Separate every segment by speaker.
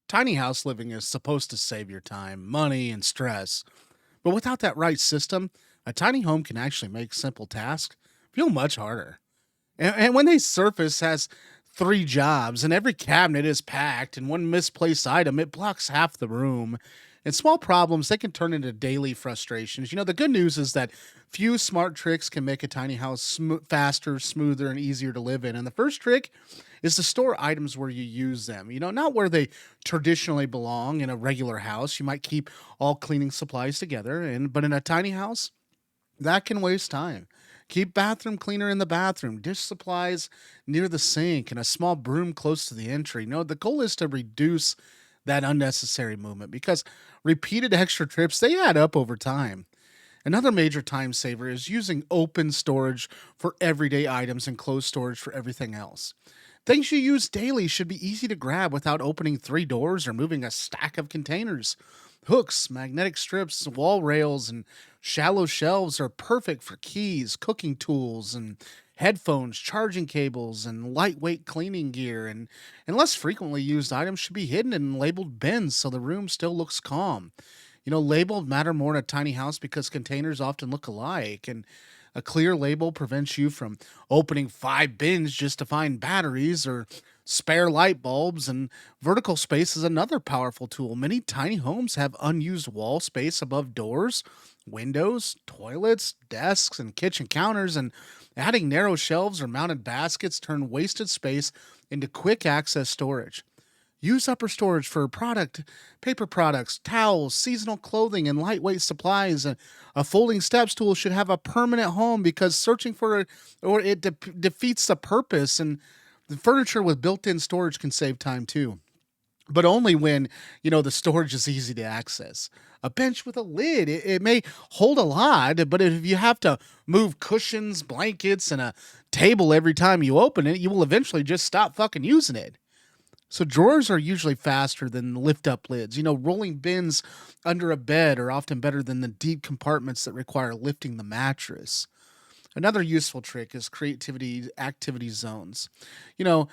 Speaker 1: Tiny house living is supposed to save your time, money, and stress. But without that right system, a tiny home can actually make simple tasks feel much harder. And when they surface has three jobs and every cabinet is packed and one misplaced item, it blocks half the room. And small problems, they can turn into daily frustrations. The good news is that few smart tricks can make a tiny house faster, smoother, and easier to live in. And the first trick is to store items where you use them, not where they traditionally belong in a regular house. You might keep all cleaning supplies together, but in a tiny house, that can waste time. Keep bathroom cleaner in the bathroom, dish supplies near the sink, and a small broom close to the entry. No, the goal is to reduce that unnecessary movement because repeated extra trips they add up over time. Another major time saver is using open storage for everyday items and closed storage for everything else. Things you use daily should be easy to grab without opening three doors or moving a stack of containers. Hooks, magnetic strips, wall rails, and shallow shelves are perfect for keys, cooking tools, and headphones, charging cables, and lightweight cleaning gear. And less frequently used items should be hidden in labeled bins so the room still looks calm. Labeled matter more in a tiny house because containers often look alike, and a clear label prevents you from opening five bins just to find batteries or spare light bulbs. And vertical space is another powerful tool. Many tiny homes have unused wall space above doors, windows, toilets, desks, and kitchen counters, and adding narrow shelves or mounted baskets turn wasted space into quick access storage. Use upper storage for paper products, towels, seasonal clothing, and lightweight supplies. A folding steps tool should have a permanent home because searching for it or it defeats the purpose. And the furniture with built-in storage can save time too, but only when the storage is easy to access. A bench with a lid, it may hold a lot, but if you have to move cushions, blankets, and a table every time you open it, you will eventually just stop fucking using it. So drawers are usually faster than lift up lids. Rolling bins under a bed are often better than the deep compartments that require lifting the mattress. Another useful trick is creativity activity zones. You know,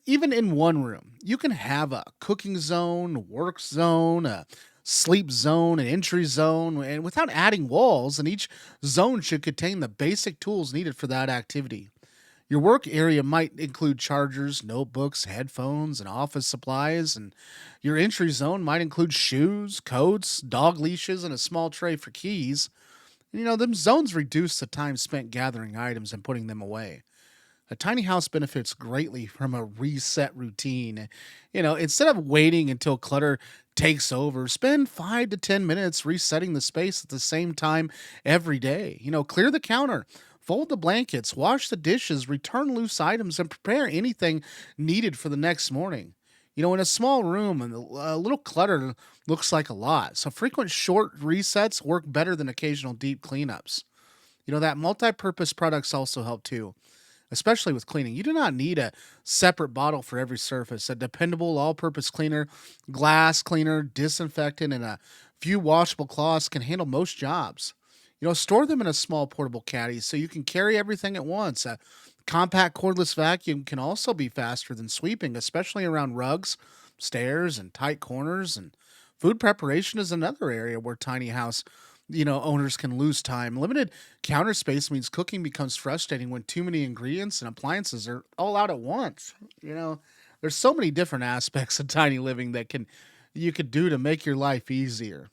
Speaker 1: even in one room, you can have a cooking zone, work zone, a sleep zone, an entry zone, and without adding walls, and each zone should contain the basic tools needed for that activity. Your work area might include chargers, notebooks, headphones, and office supplies, and your entry zone might include shoes, coats, dog leashes, and a small tray for keys. Them zones reduce the time spent gathering items and putting them away. A tiny house benefits greatly from a reset routine. Instead of waiting until clutter takes over, spend 5 to 10 minutes resetting the space at the same time every day. Clear the counter, fold the blankets, wash the dishes, return loose items, and prepare anything needed for the next morning. In a small room, and a little clutter looks like a lot. So frequent short resets work better than occasional deep cleanups. That multi-purpose products also help too, especially with cleaning. You do not need a separate bottle for every surface. A dependable all-purpose cleaner, glass cleaner, disinfectant, and a few washable cloths can handle most jobs. Store them in a small portable caddy so you can carry everything at once. A compact cordless vacuum can also be faster than sweeping, especially around rugs, stairs, and tight corners. And food preparation is another area where tiny house, owners can lose time. Limited counter space means cooking becomes frustrating when too many ingredients and appliances are all out at once. There's so many different aspects of tiny living that can you could do to make your life easier.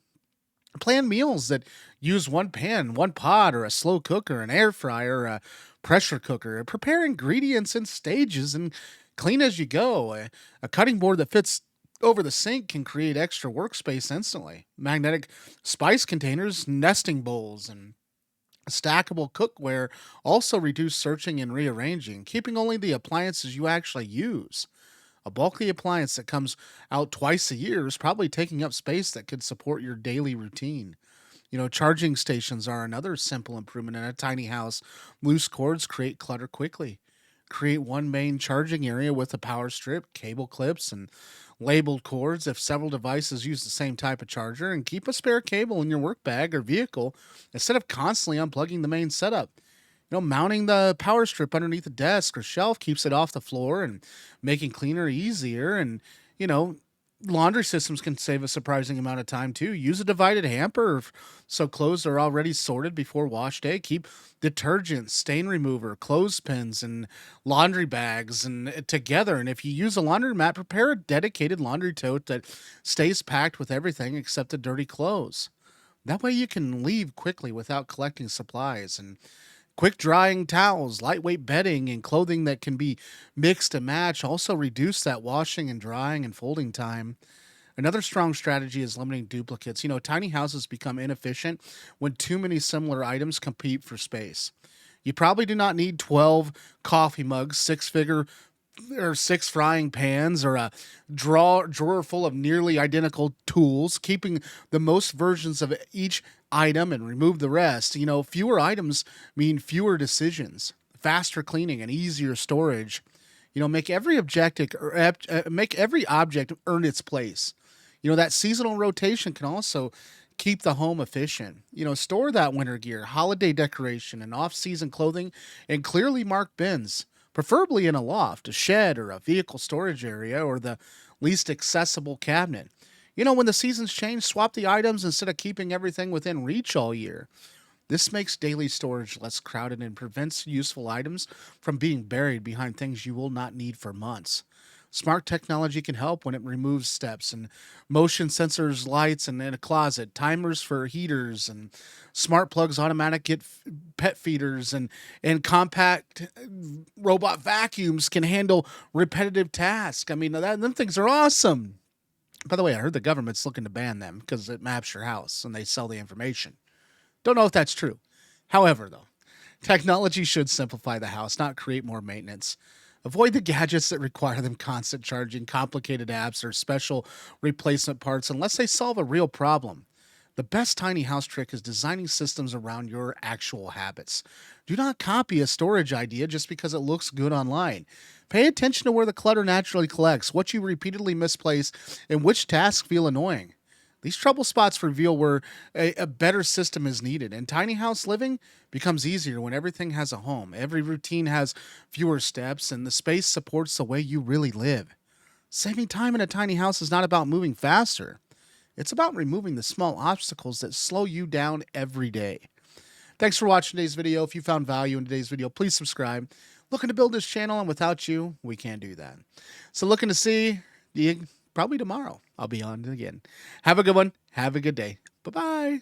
Speaker 1: Plan meals that use one pan, one pot, or a slow cooker, an air fryer, a pressure cooker. Prepare ingredients in stages and clean as you go. A cutting board that fits over the sink can create extra workspace instantly. Magnetic spice containers, nesting bowls, and stackable cookware also reduce searching and rearranging, keeping only the appliances you actually use. A bulky appliance that comes out twice a year is probably taking up space that could support your daily routine. Charging stations are another simple improvement in a tiny house. Loose cords create clutter quickly. Create one main charging area with a power strip, cable clips, and labeled cords if several devices use the same type of charger, and keep a spare cable in your work bag or vehicle instead of constantly unplugging the main setup. Mounting the power strip underneath the desk or shelf keeps it off the floor and making cleaner easier. And, you know, Laundry systems can save a surprising amount of time too. Use a divided hamper so clothes are already sorted before wash day. Keep detergent, stain remover, clothespins, and laundry bags and together. And if you use a laundry mat, prepare a dedicated laundry tote that stays packed with everything except the dirty clothes. That way you can leave quickly without collecting supplies. And quick drying towels, lightweight bedding, and clothing that can be mixed and matched also reduce that washing and drying and folding time. Another strong strategy is limiting duplicates. Tiny houses become inefficient when too many similar items compete for space. You probably do not need 12 coffee mugs, six figure or six frying pans, or a drawer full of nearly identical tools. Keeping the most versions of each item and remove the rest. Fewer items mean fewer decisions, faster cleaning, and easier storage. Make every make every object earn its place. That seasonal rotation can also keep the home efficient. Store that winter gear, holiday decoration, and off-season clothing in clearly marked bins, preferably in a loft, a shed, or a vehicle storage area, or the least accessible cabinet. When the seasons change, swap the items instead of keeping everything within reach all year. This makes daily storage less crowded and prevents useful items from being buried behind things you will not need for months. Smart technology can help when it removes steps and motion sensors, lights, and in a closet, timers for heaters, and smart plugs, automatic get pet feeders, and compact robot vacuums can handle repetitive tasks. I mean, them things are awesome. By the way, I heard the government's looking to ban them because it maps your house and they sell the information. Don't know if that's true. However, though, technology should simplify the house, not create more maintenance. Avoid the gadgets that require them constant charging, complicated apps, or special replacement parts unless they solve a real problem. The best tiny house trick is designing systems around your actual habits. Do not copy a storage idea just because it looks good online. Pay attention to where the clutter naturally collects, what you repeatedly misplace, and which tasks feel annoying. These trouble spots reveal where a better system is needed, and tiny house living becomes easier when everything has a home. Every routine has fewer steps, and the space supports the way you really live. Saving time in a tiny house is not about moving faster. It's about removing the small obstacles that slow you down every day. Thanks for watching today's video. If you found value in today's video, please subscribe. Looking to build this channel, and without you, we can't do that. So looking to see you probably tomorrow. I'll be on again. Have a good one. Have a good day. Bye-bye.